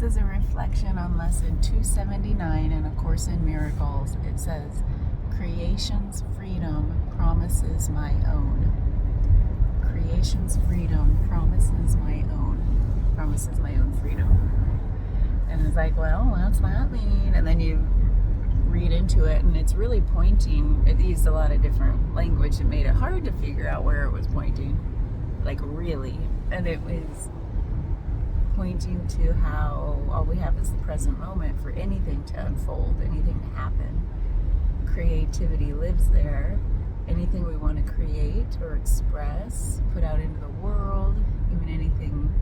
This is a reflection on lesson 279 in A Course in Miracles. It says, creation's freedom promises my own. Creation's freedom promises my own freedom. And it's like, well, what's that mean? And then you read into it, and it's really pointing. It used a lot of different language. It made it hard to figure out where it was pointing, like really. And it was pointing to how all we have is the present moment for anything to unfold, anything to happen. Creativity lives there. Anything we want to create or express, put out into the world, even anything,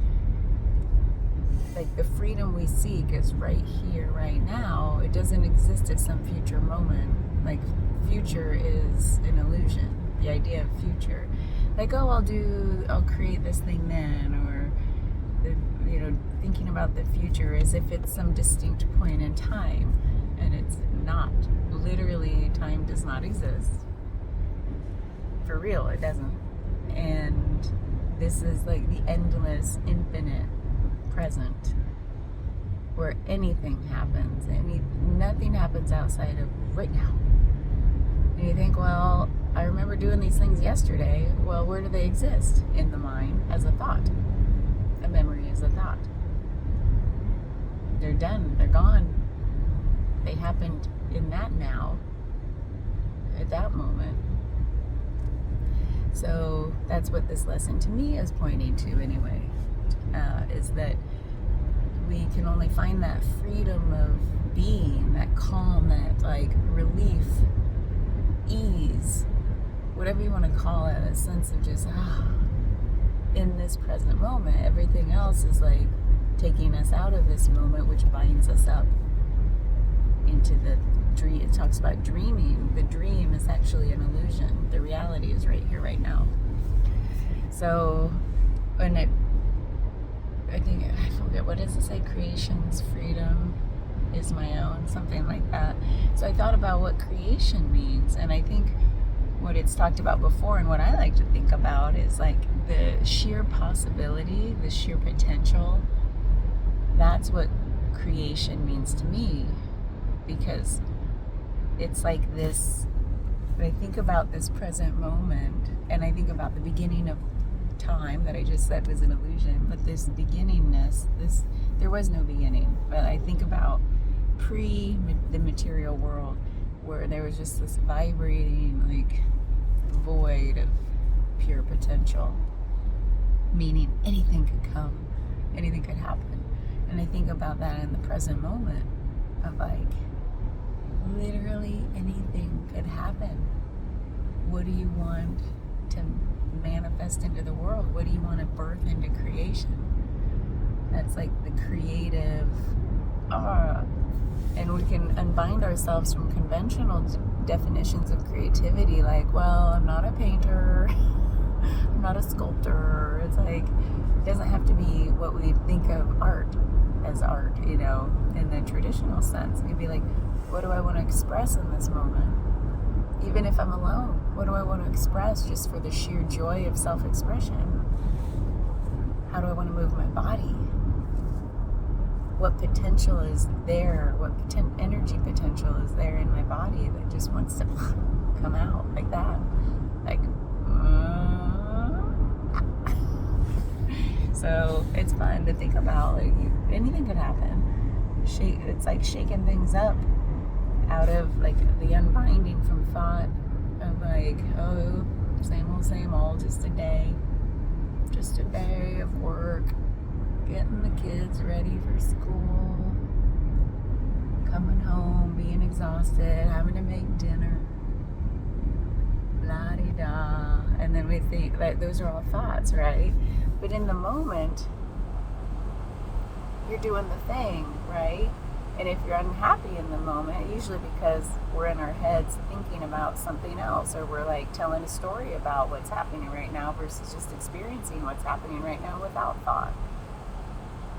like the freedom we seek is right here, right now. It doesn't exist at some future moment. Like future is an illusion. The idea of future, like, oh, I'll create this thing then, or thinking about the future as if it's some distinct point in time, and it's not. Literally, time does not exist. For real, it doesn't. And this is like the endless, infinite present, where anything happens. Nothing happens outside of right now. And you think, well, I remember doing these things yesterday. Well, where do they exist? In the mind, as a thought. A memory is a thought. They're done. They're gone. They happened in that now, at that moment. So that's what this lesson to me is pointing to anyway, is that we can only find that freedom of being, that calm, that like relief, ease, whatever you want to call it, a sense of just in this present moment. Everything else is like taking us out of this moment, which binds us up into the dream. It talks about dreaming. The dream is actually an illusion. The reality is right here, right now. So, I forget, what does it say? Creation's freedom is my own, something like that. So I thought about what creation means, and I think what it's talked about before, and what I like to think about, is like the sheer possibility, the sheer potential. That's what creation means to me, because it's like this. I think about this present moment, and I think about the beginning of time that I just said was an illusion, but this beginningness, there was no beginning. But I think about the material world, where there was just this vibrating like void of pure potential, meaning anything could come, anything could happen. And I think about that in the present moment of like literally anything could happen. What do you want to manifest into the world? What do you want to birth into creation? That's like the creative and we can unbind ourselves from conventional definitions of creativity, like, well, I'm not a painter, I'm not a sculptor. It's like, it doesn't have to be what we think of art as art, in the traditional sense. It'd be like, what do I want to express in this moment? Even if I'm alone, what do I want to express just for the sheer joy of self-expression? How do I want to move my body? What potential is there? What energy potential is there in my body that just wants to come out like that? Like, So it's fun to think about. Like, anything could happen. It's like shaking things up out of like the unbinding from thought of like, oh, same old, just a day of work, getting the kids ready for school, coming home, being exhausted, having to make dinner, la-di-da. And then we think that those are all thoughts, right? But in the moment, you're doing the thing, right? And if you're unhappy in the moment, usually because we're in our heads thinking about something else, or we're like telling a story about what's happening right now versus just experiencing what's happening right now without thought.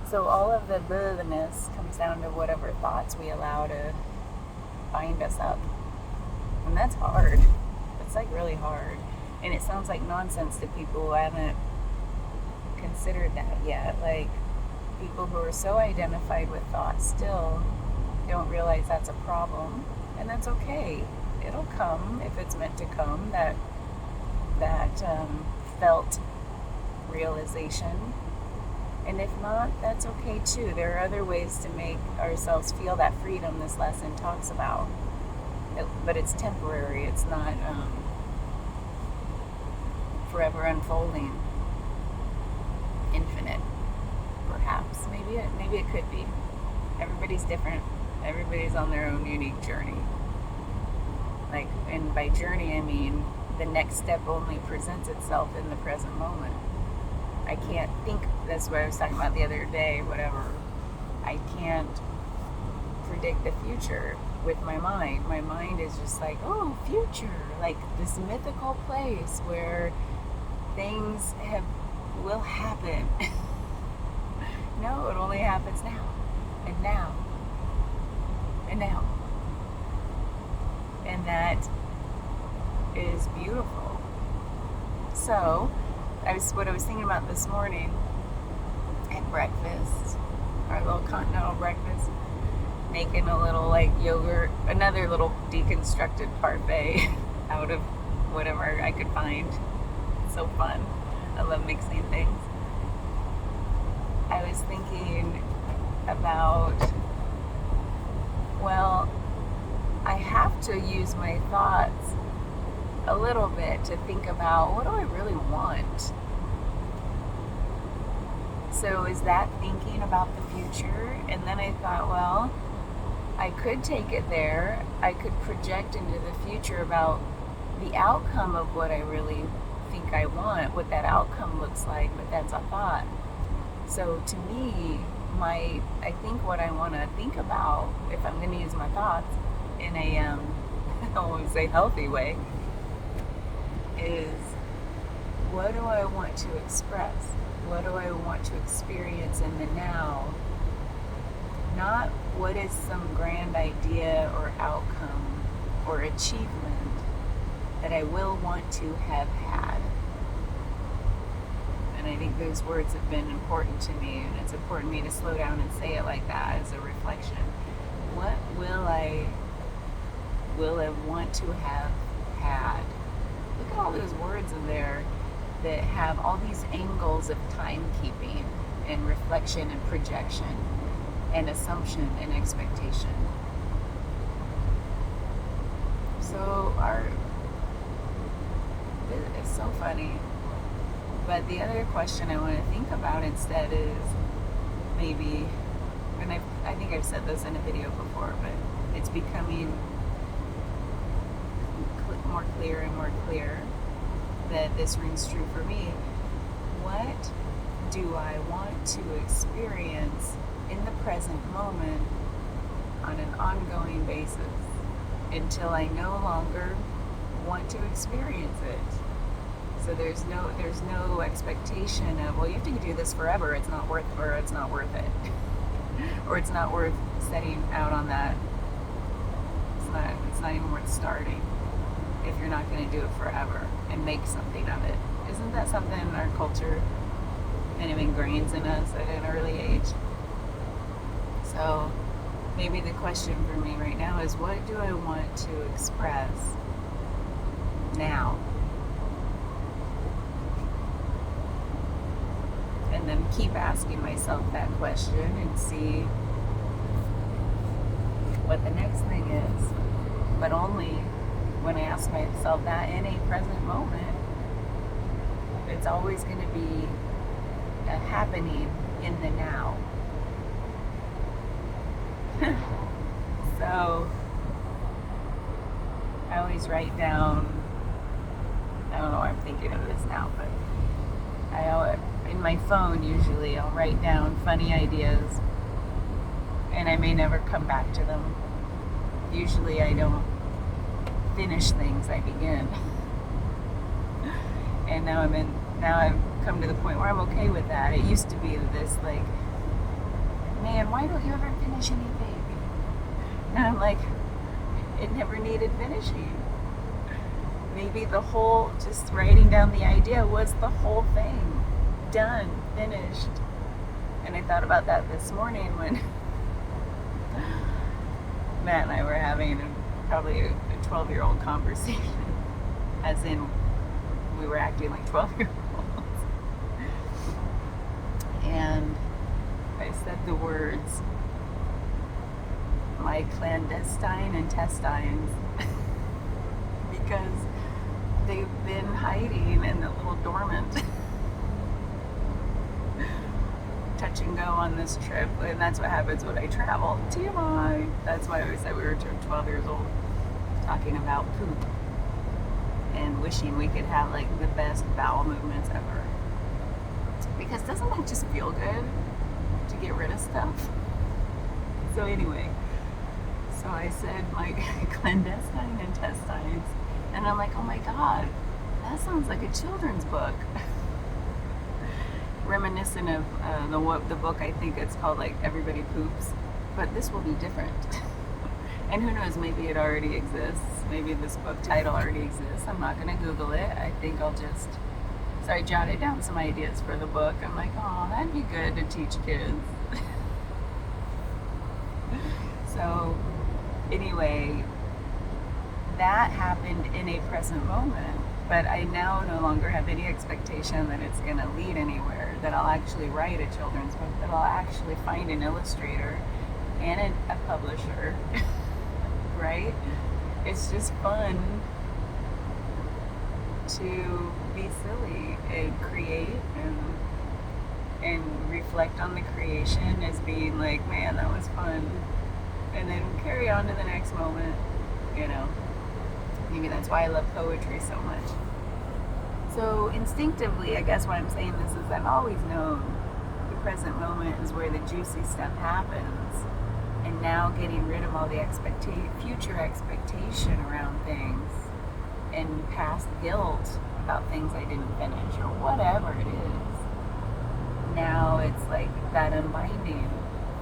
So all of the blithness comes down to whatever thoughts we allow to bind us up. And that's hard. It's like really hard. And it sounds like nonsense to people who haven't considered that yet. Like, people who are so identified with thought still don't realize that's a problem, and that's okay. It'll come if it's meant to come. That felt realization. And if not, that's okay too. There are other ways to make ourselves feel that freedom this lesson talks about. But it's temporary. It's not forever unfolding, infinite, perhaps. Maybe it could be. Everybody's different. Everybody's on their own unique journey. And by journey, I mean the next step only presents itself in the present moment. I can't think, that's what I was talking about the other day, whatever. I can't predict the future with my mind. My mind is just like, oh, future, like this mythical place where things will happen. No, it only happens now, and now, and now. And that is beautiful. So, what I was thinking about this morning at breakfast, our little continental breakfast, making a little yogurt, another little deconstructed parfait out of whatever I could find. It's so fun. I love mixing things. I was thinking about, well, I have to use my thoughts a little bit to think about, what do I really want? So is that thinking about the future? And then I thought, well, I could take it there. I could project into the future about the outcome of what I really think I want, what that outcome looks like, but that's a thought. So to me, I think what I want to think about, if I'm going to use my thoughts in a, I won't say healthy way, is what do I want to express? What do I want to experience in the now? Not what is some grand idea or outcome or achievement that I will want to have had. And I think those words have been important to me, and it's important to me to slow down and say it like that as a reflection. What will I want to have had? Look at all those words in there that have all these angles of timekeeping and reflection and projection and assumption and expectation. So it's so funny. But the other question I want to think about instead is maybe, and I think I've said this in a video before, but it's becoming more clear and more clear that this rings true for me. What do I want to experience in the present moment on an ongoing basis until I no longer want to experience it? So there's no expectation of, well, you have to do this forever. It's not worth it, or it's not worth setting out on that. It's not even worth starting if you're not going to do it forever and make something of it. Isn't that something our culture kind of ingrains in us at an early age? So maybe the question for me right now is, what do I want to express now? And then keep asking myself that question and see what the next thing is. But only when I ask myself that in a present moment. It's always going to be a happening in the now. So I always write down, I don't know why I'm thinking of this now, but in my phone usually I'll write down funny ideas, and I may never come back to them. Usually I don't finish things, I begin. And now I've come to the point where I'm okay with that. It used to be this man, why don't you ever finish anything? Now I'm like, it never needed finishing. Maybe just writing down the idea was the whole thing. Done, finished. And I thought about that this morning when Matt and I were having probably a 12-year-old conversation, as in we were acting like 12-year-olds. And I said the words, my clandestine intestines, because they've been hiding in the little dormant touch and go on this trip, and that's what happens when I travel. TMI. That's why I always said we were 12 years old, talking about poop and wishing we could have like the best bowel movements ever. Because doesn't that just feel good to get rid of stuff? So anyway, so I said my clandestine intestines, and I'm like, oh my God, that sounds like a children's book. Reminiscent of the book, I think it's called like Everybody Poops, but this will be different. And who knows, maybe it already exists. Maybe this book title already exists. I'm not going to Google it. I think I'll just, so I jotted down some ideas for the book. I'm like, oh, that'd be good to teach kids. So anyway, that happened in a present moment. But I now no longer have any expectation that it's going to lead anywhere, that I'll actually write a children's book, that I'll actually find an illustrator and a publisher, right? It's just fun to be silly and create and reflect on the creation as being like, man, that was fun. And then carry on to the next moment, you know. Maybe that's why I love poetry so much. So instinctively, I guess why I'm saying this is I've always known the present moment is where the juicy stuff happens. And now getting rid of all the future expectation around things and past guilt about things I didn't finish or whatever it is. Now it's like that unbinding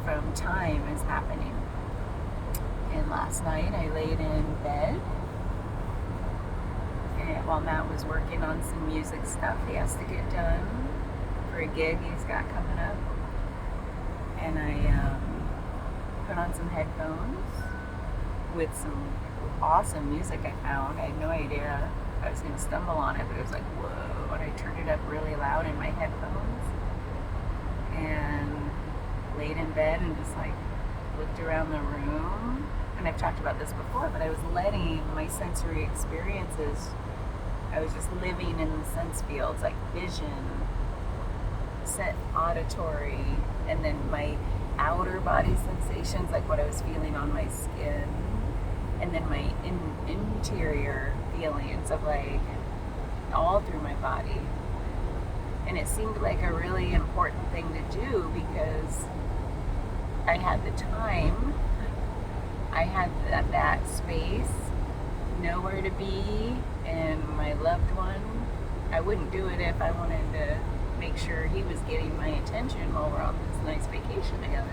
from time is happening. And last night I laid in bed while Matt was working on some music stuff he has to get done for a gig he's got coming up. And I put on some headphones with some awesome music I found. I had no idea I was going to stumble on it, but it was like, whoa, and I turned it up really loud in my headphones and laid in bed and just like looked around the room. And I've talked about this before, but I was letting my sensory experiences, I was just living in the sense fields, like vision, auditory, and then my outer body sensations, like what I was feeling on my skin, and then my interior feelings of like all through my body. And it seemed like a really important thing to do because I had the time, I had that space, nowhere to be, and my loved one. I wouldn't do it if I wanted to make sure he was getting my attention while we're on this nice vacation together.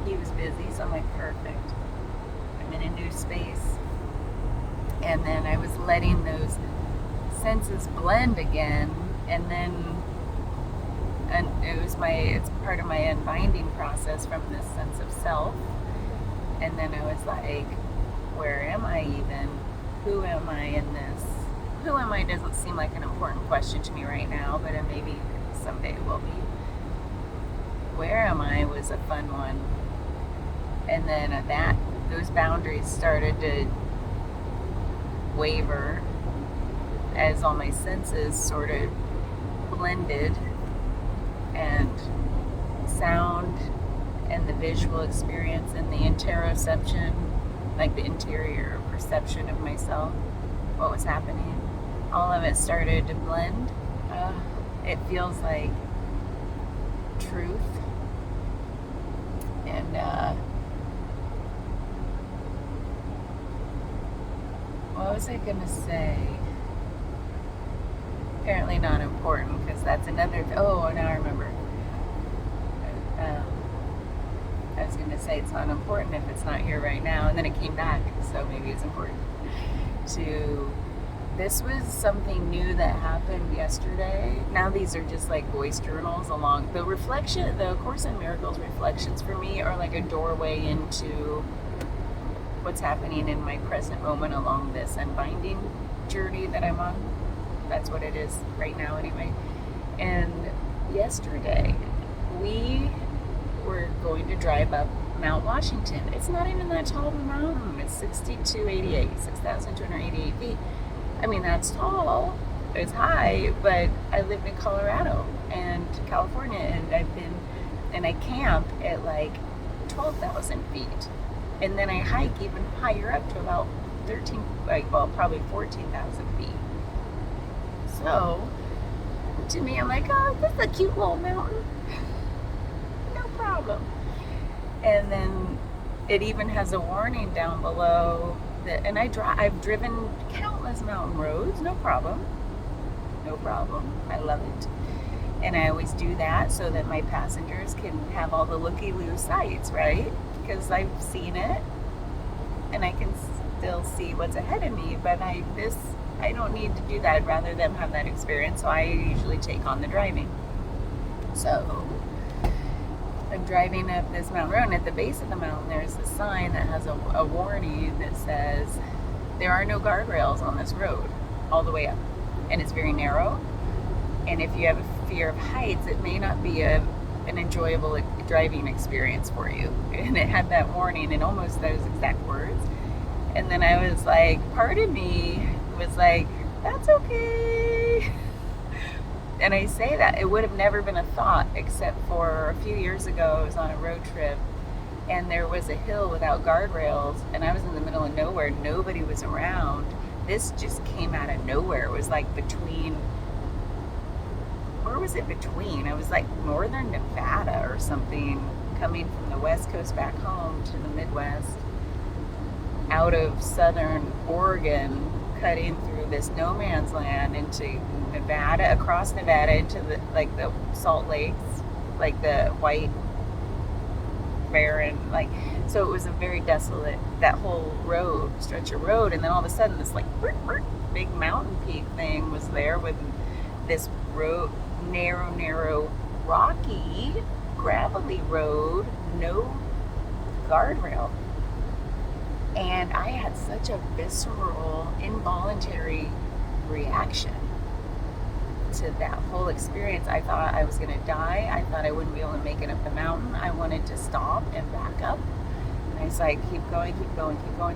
He was busy, so I'm like, perfect. I'm in a new space. And then I was letting those senses blend again, and then it's part of my unbinding process from this sense of self. And then I was like, where am I even? Who am I in this? Who am I doesn't seem like an important question to me right now, but maybe someday it will be. Where am I was a fun one. And then those boundaries started to waver as all my senses sort of blended, and sound and the visual experience and the interoception, like the interior perception of myself, what was happening, all of it started to blend. It feels like truth. And what was I gonna say? Apparently not important, because that's another. Oh, now I remember. I was going to say it's not important if it's not here right now, and then it came back, so maybe it's important to this was something new that happened yesterday. Now these are just like voice journals along the reflection. The Course in Miracles reflections for me are like a doorway into what's happening in my present moment along this unbinding journey that I'm on. That's what it is right now anyway. And yesterday we were going to drive up Mount Washington. It's not even that tall of a mountain. It's 6,288 feet. I mean, that's tall. It's high, but I live in Colorado and California, and I camp at like 12,000 feet. And then I hike even higher up to about probably 14,000 feet. So, to me, I'm like, oh, this is a cute little mountain. No problem. And then it even has a warning down below that, and I've driven countless mountain roads, no problem. I love it. And I always do that so that my passengers can have all the looky-loo sights, right? Because I've seen it and I can still see what's ahead of me, but I don't need to do that. I'd rather them have that experience, so I usually take on the driving. So I'm driving up this mountain road, and at the base of the mountain there's a sign that has a warning that says there are no guardrails on this road all the way up, and it's very narrow, and if you have a fear of heights, it may not be an enjoyable driving experience for you. And it had that warning in almost those exact words. And then I was like, part of me was like, that's okay. And I say that, it would have never been a thought, except for a few years ago, I was on a road trip, and there was a hill without guardrails, and I was in the middle of nowhere, nobody was around. This just came out of nowhere. It was like between, where was it between? It was like northern Nevada or something, coming from the West Coast back home to the Midwest, out of southern Oregon, cutting through this no man's land into Nevada, across Nevada into the Salt Lakes, like the white barren, so it was a very desolate, that whole stretch of road. And then all of a sudden this big mountain peak thing was there with this road, narrow, rocky, gravelly road, no guardrail. And I had such a visceral, involuntary reaction to that whole experience. I thought I was going to die. I thought I wouldn't be able to make it up the mountain. I wanted to stop and back up. And I was like, keep going.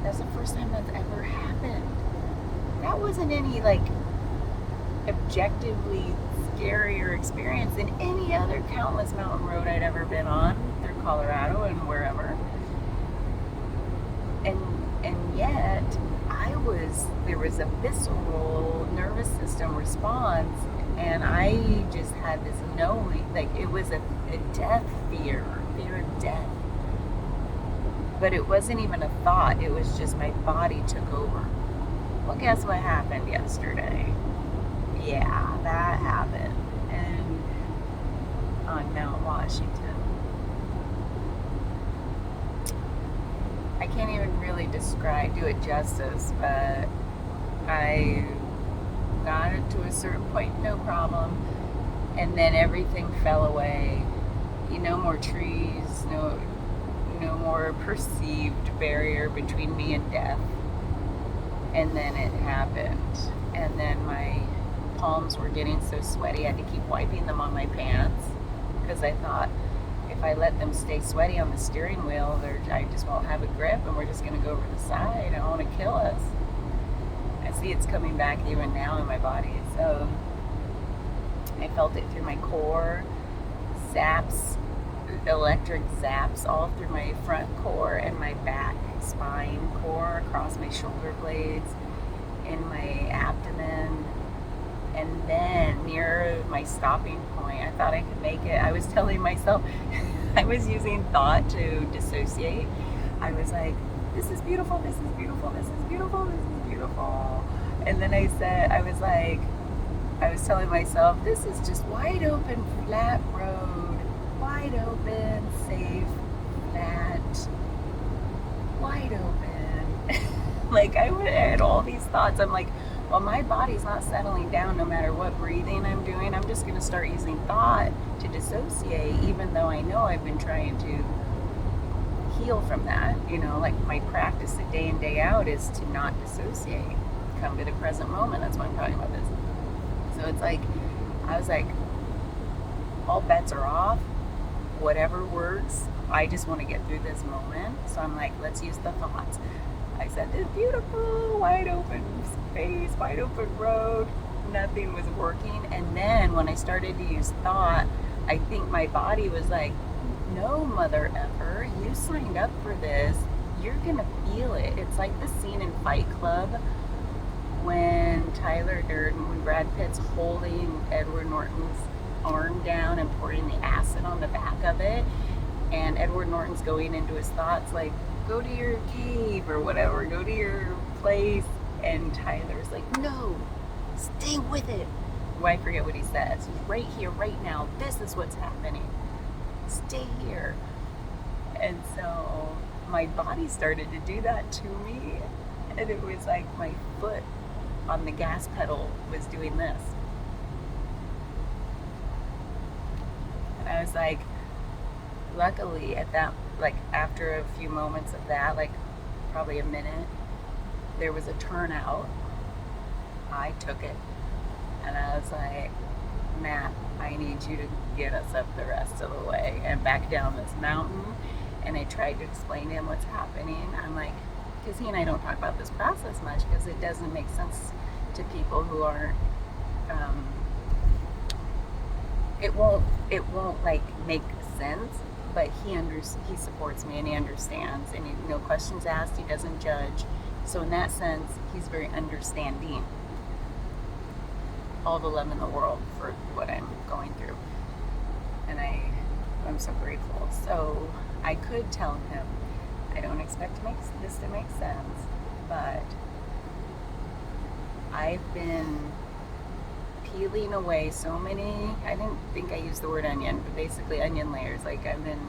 That's the first time that's ever happened. That wasn't any objectively scarier experience than any other countless mountain road I'd ever been on through Colorado and wherever. And yet there was a visceral nervous system response, and I just had this knowing, it was a death fear of death. But it wasn't even a thought, it was just my body took over. Well, guess what happened yesterday? Yeah, that happened. And on Mount Washington. I can't even really do it justice, but I got it to a certain point, no problem, and then everything fell away. No more trees, no more perceived barrier between me and death. And then it happened, and then my palms were getting so sweaty I had to keep wiping them on my pants, because I thought, if I let them stay sweaty on the steering wheel, I just won't have a grip, and we're just going to go over the side. I don't want to kill us. I see it's coming back even now in my body. So I felt it through my core, electric zaps all through my front core and my back spine core, across my shoulder blades, in my abdomen. And then near my stopping point, I thought I could make it. I was telling myself, I was using thought to dissociate. I was like, this is beautiful, this is beautiful, this is beautiful, this is beautiful. And then I was telling myself, this is just wide open, flat road, wide open, safe, flat, wide open. I had all these thoughts. I'm like, well, my body's not settling down no matter what breathing I'm doing. I'm just going to start using thought to dissociate, even though I know I've been trying to heal from that. Like my practice day in, day out is to not dissociate, come to the present moment. That's why I'm talking about this. So it's like, I was like, all bets are off, whatever works. I just want to get through this moment. So I'm like, let's use the thoughts. I said, this beautiful, wide open space, wide open road. Nothing was working. And then when I started to use thought, I think my body was like, no, mother effer, you signed up for this. You're going to feel it. It's like the scene in Fight Club when Tyler Durden, when Brad Pitt's holding Edward Norton's arm down and pouring the acid on the back of it. And Edward Norton's going into his thoughts like, go to your cave or whatever, go to your place. And Tyler's like, no, stay with it. Well, I forget what he says. He's right here, right now. This is what's happening. Stay here. And so my body started to do that to me. And it was like my foot on the gas pedal was doing this. And I was like, luckily at that, like after a few moments of that, like probably a minute, there was a turnout. I took it and I was like, Matt, I need you to get us up the rest of the way and back down this mountain. And I tried to explain to him what's happening. I'm like, because he and I don't talk about this process much because it doesn't make sense to people who aren't, it won't like make sense, but he supports me and he understands, and questions asked, he doesn't judge. So in that sense, he's very understanding. All the love in the world for what I'm going through, and I'm so grateful. So I could tell him, I don't expect this to make sense, but I've been peeling away so many, I didn't think I used the word onion, but basically onion layers. Like I've been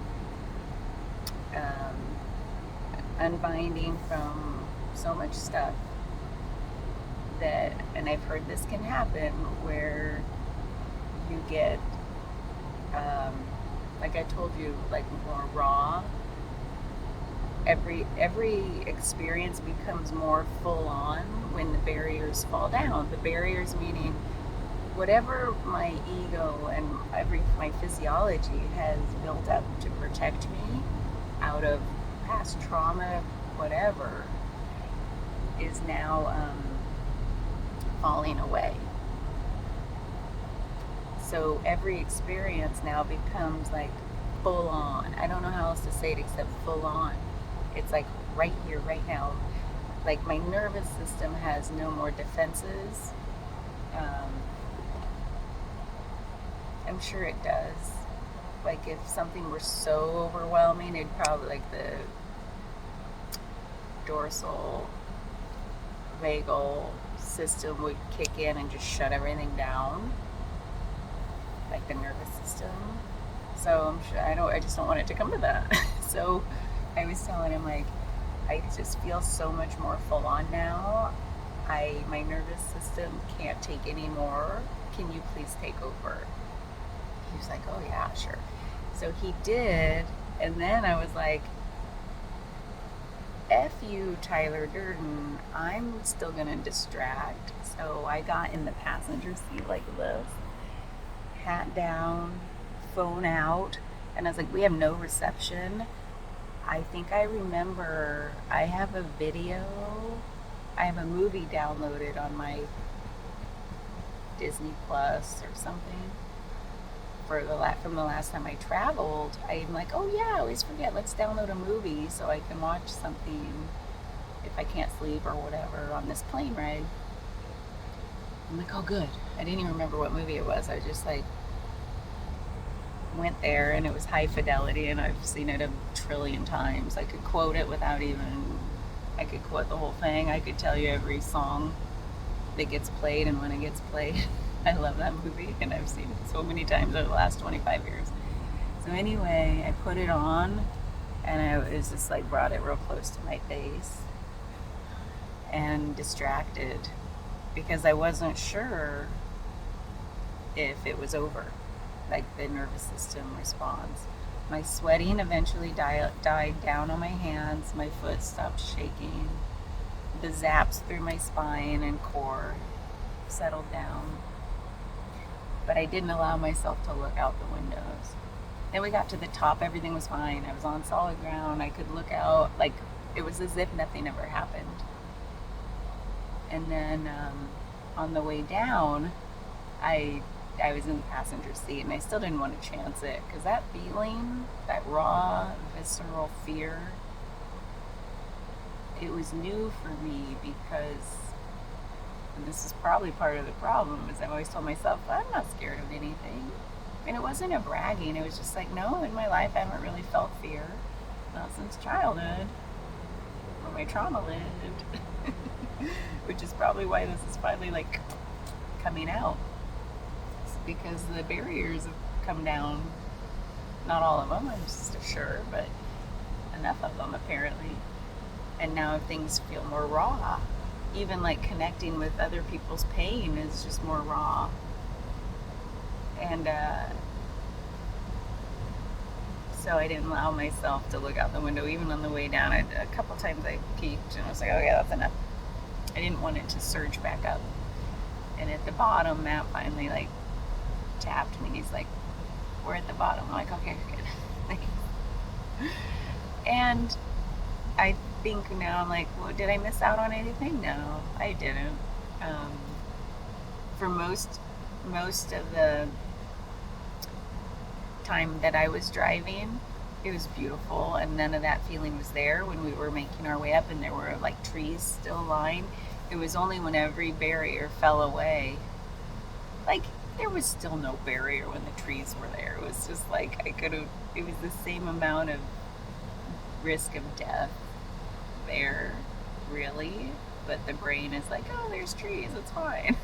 unbinding from so much stuff that, and I've heard this can happen where you get, like I told you, like more raw. Every experience becomes more full on when the barriers fall down. The barriers meaning whatever my ego and my physiology has built up to protect me out of past trauma, whatever, is now falling away. So every experience now becomes like full on. I don't know how else to say it except full on. It's like right here, right now. Like my nervous system has no more defenses. I'm sure it does. Like if something were so overwhelming, it'd probably, like the dorsal vagal system would kick in and just shut everything down, like the nervous system. So I'm sure I just don't want it to come to that. So I was telling him, like, I just feel so much more full on now. My nervous system can't take any more. Can you please take over? He was like, oh yeah, sure. So he did, and then I was like, F you, Tyler Durden, I'm still gonna distract. So I got in the passenger seat like this, hat down, phone out, and I was like, we have no reception. I think I remember I have a movie downloaded on my Disney Plus or something from the last time I traveled. I'm like, oh yeah, I always forget, let's download a movie so I can watch something if I can't sleep or whatever on this plane ride. I'm like, oh good. I didn't even remember what movie it was. I just like went there, and it was high fidelity, and I've seen it a trillion times. I could quote it I could quote the whole thing. I could tell you every song that gets played and when it gets played. I love that movie, and I've seen it so many times over the last 25 years. So anyway, I put it on, and I was just like, brought it real close to my face and distracted. because I wasn't sure if it was over, like the nervous system response. My sweating eventually died down on my hands. My foot stopped shaking. The zaps through my spine and core settled down. But I didn't allow myself to look out the windows. Then we got to the top, everything was fine. I was on solid ground. I could look out, like it was as if nothing ever happened. And then on the way down, I was in the passenger seat, and I still didn't want to chance it because that feeling, that raw, visceral fear, it was new for me because, and this is probably part of the problem, is I've always told myself, I'm not scared of anything. And it wasn't a bragging, it was just like, no, in my life I haven't really felt fear, not since childhood, where my trauma lived. Which is probably why this is finally like coming out. It's because the barriers have come down. Not all of them, I'm just sure, but enough of them apparently. And now things feel more raw. Even like connecting with other people's pain is just more raw. And so I didn't allow myself to look out the window. Even on the way down, a couple times I peeked and I was like, okay, that's enough. I didn't want it to surge back up. And at the bottom, Matt finally like tapped me. He's like, we're at the bottom. I'm like, okay, good. And I think now I'm like, well, did I miss out on anything? No, I didn't. For most of the time that I was driving, it was beautiful, and none of that feeling was there when we were making our way up and there were like trees still lying. It was only when every barrier fell away, like there was still no barrier when the trees were there. It was just like it was the same amount of risk of death there, really, but the brain is like, oh, there's trees, it's fine.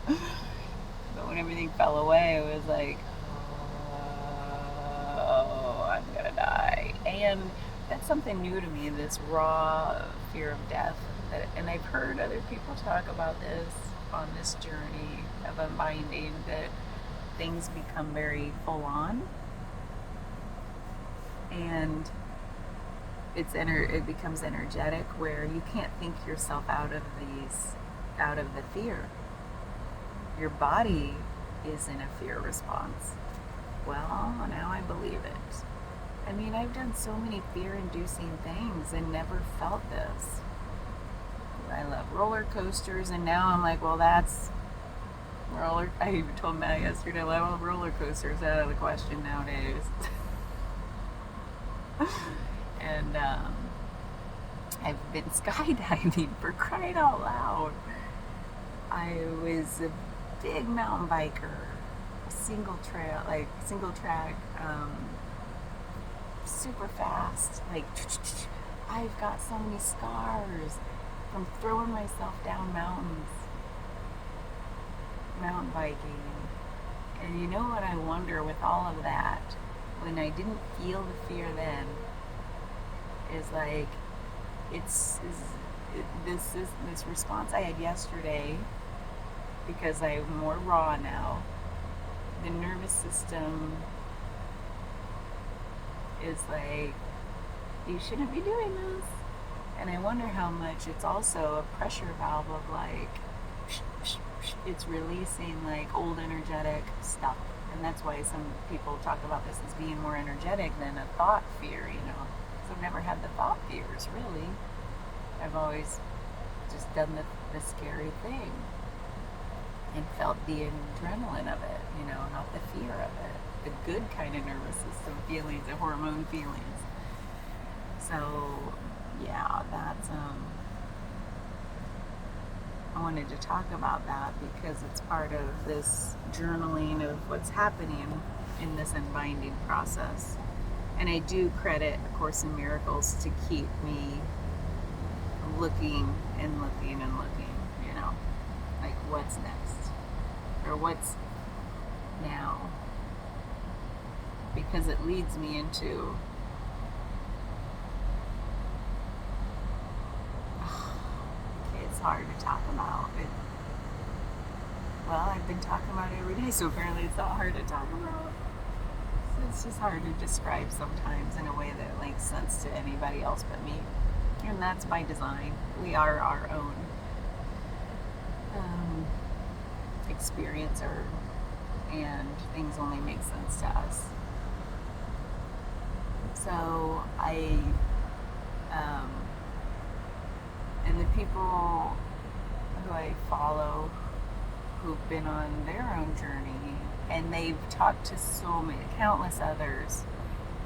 But when everything fell away, it was like, oh, I'm gonna die. And that's something new to me, this raw fear of death. And I've heard other people talk about this on this journey of unbinding, that things become very full on, and it becomes energetic, where you can't think yourself out of the fear. Your body is in a fear response. Well, now I believe it. I mean, I've done so many fear-inducing things and never felt this. I love roller coasters, and now I'm like, well, that's I even told Matt yesterday, I love roller coasters, out of the question nowadays. And I've been skydiving, for crying out loud. I was a big mountain biker, single track, super fast. Like, I've got so many scars from throwing myself down mountains, mountain biking. And you know what I wonder with all of that, when I didn't feel the fear then, is like, this response I had yesterday, because I'm more raw now. The nervous system is like, you shouldn't be doing this. And I wonder how much it's also a pressure valve of like, it's releasing like old energetic stuff. And that's why some people talk about this as being more energetic than a thought fear, you know. So I've never had the thought fears, really. I've always just done the scary thing and felt the adrenaline of it, you know, not the fear of it. The good kind of nervous system feelings, the hormone feelings. So, yeah, that's, I wanted to talk about that because it's part of this journaling of what's happening in this unbinding process. And I do credit A Course in Miracles to keep me looking and looking and looking, you know, like what's next or what's now, because it leads me into it's hard to talk about. Well, I've been talking about it every day, so apparently it's not hard to talk about. So it's just hard to describe sometimes in a way that makes sense to anybody else but me. And that's by design. We are our own experiencer, and things only make sense to us. So and the people who I follow who've been on their own journey, and they've talked to countless others.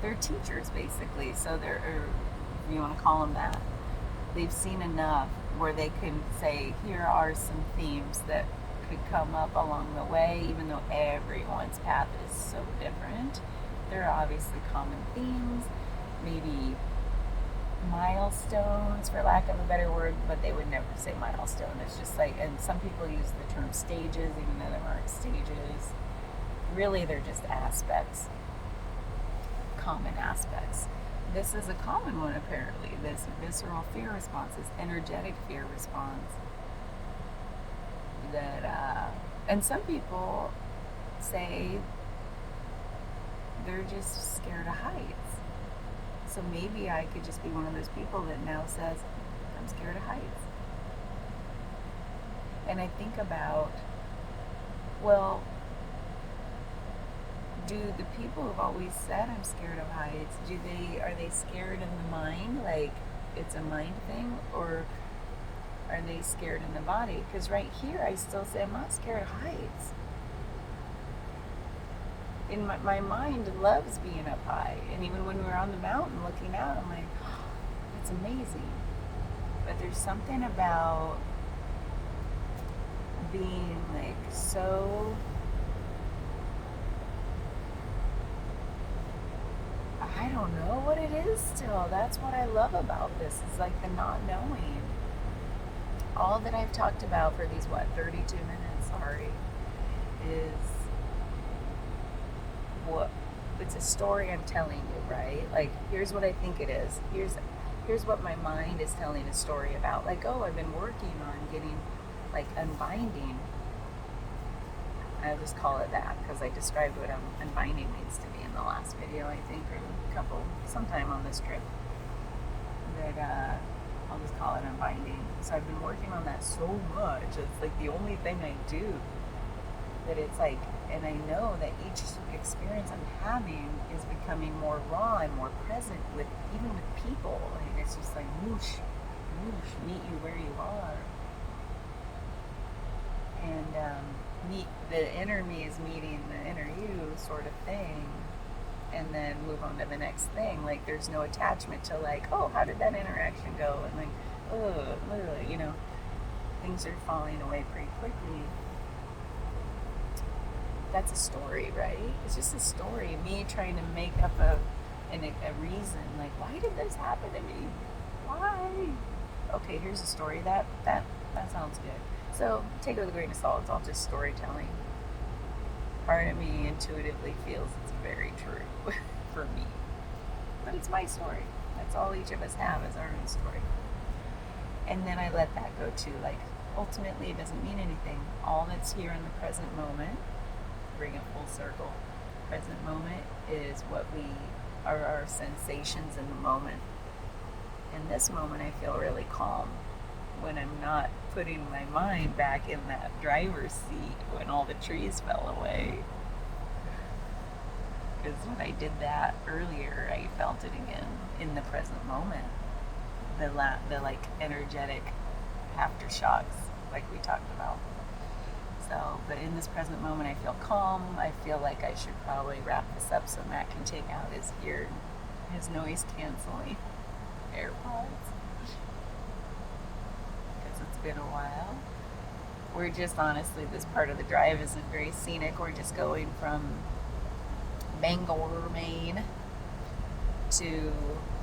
They're teachers, basically. So they're, if you want to call them that, they've seen enough where they can say, here are some themes that could come up along the way, even though everyone's path is so different. There are obviously common themes, maybe milestones, for lack of a better word, but they would never say milestone. It's just like, and some people use the term stages, even though there aren't stages. Really, they're just aspects, common aspects. This is a common one, apparently. This visceral fear response, this energetic fear response. And some people say they're just scared of heights. So maybe I could just be one of those people that now says, I'm scared of heights. And I think about, well, do the people who've always said I'm scared of heights, are they scared in the mind, like it's a mind thing, or are they scared in the body? Because right here I still say I'm not scared of heights. In my mind loves being up high, and even when we're on the mountain looking out, I'm like, oh, it's amazing. But there's something about being like so, I don't know what it is still. That's what I love about this, is like the not knowing. All that I've talked about for these 32 minutes, is what it's a story I'm telling you, right? Like, here's what I think it is. Here's what my mind is telling a story about. Like, oh, I've been working on getting, like, unbinding. I'll just call it that, because I described what unbinding means to me in the last video, I think, or sometime on this trip. That I'll just call it unbinding. So I've been working on that so much. It's like the only thing I do. That it's like, and I know that each experience I'm having is becoming more raw and more present even with people. And it's just like whoosh, whoosh, meet you where you are. And the inner me is meeting the inner you, sort of thing. And then move on to the next thing. Like, there's no attachment to like, oh, how did that interaction go? And like, oh, literally, things are falling away pretty quickly. That's a story, right? It's just a story. Me trying to make up a reason. Like, why did this happen to me? Why? Okay, here's a story. That sounds good. So take it with a grain of salt. It's all just storytelling. Part of me intuitively feels it's very true for me. But it's my story. That's all each of us have, is our own story. And then I let that go too. Like, ultimately it doesn't mean anything. All that's here in the present moment, bring it full circle. Present moment is what are our sensations in the moment. In this moment I feel really calm when I'm not putting my mind back in that driver's seat when all the trees fell away. Because when I did that earlier, I felt it again in the present moment. The like energetic aftershocks, like we talked about. So, but in this present moment, I feel calm. I feel like I should probably wrap this up so Matt can take out his noise canceling AirPods. Because it's been a while. We're just, honestly, this part of the drive isn't very scenic. We're just going from Bangor, Maine to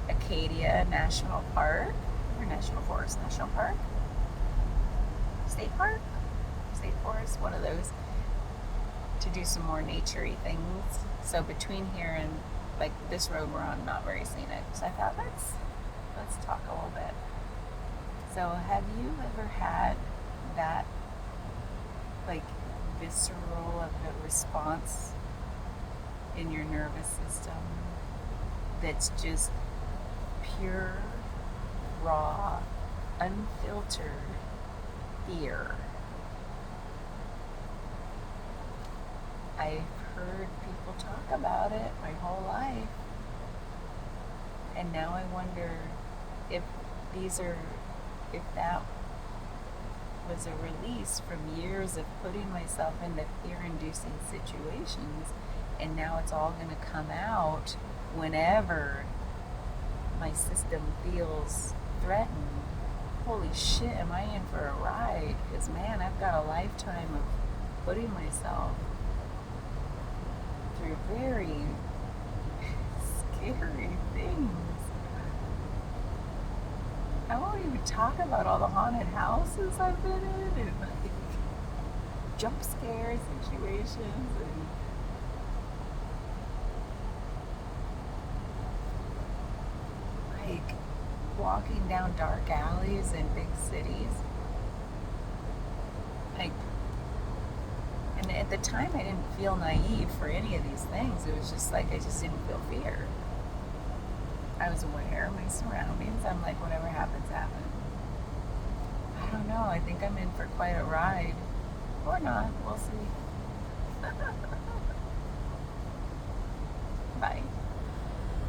Acadia National Park, or National Forest National Park, State Park, State Forest, one of those, to do some more nature-y things. So between here and like this road we're on, not very scenic. So I thought let's talk a little bit. So, have you ever had that, like, visceral of a response in your nervous system that's just pure, raw, unfiltered fear? I've heard people talk about it my whole life, and now I wonder if these are, if that was a release from years of putting myself into fear-inducing situations, and now it's all going to come out whenever my system feels threatened. Holy shit, am I in for a ride? Because, man, I've got a lifetime of putting myself through very scary things. I won't even talk about all the haunted houses I've been in and like jump scare situations and like walking down dark alleys in big cities. Like, and at the time I didn't feel naive for any of these things. It was just like I just didn't feel fear. I was aware of my surroundings. I'm like, whatever happens, happens. I don't know. I think I'm in for quite a ride. Or not. We'll see. Bye.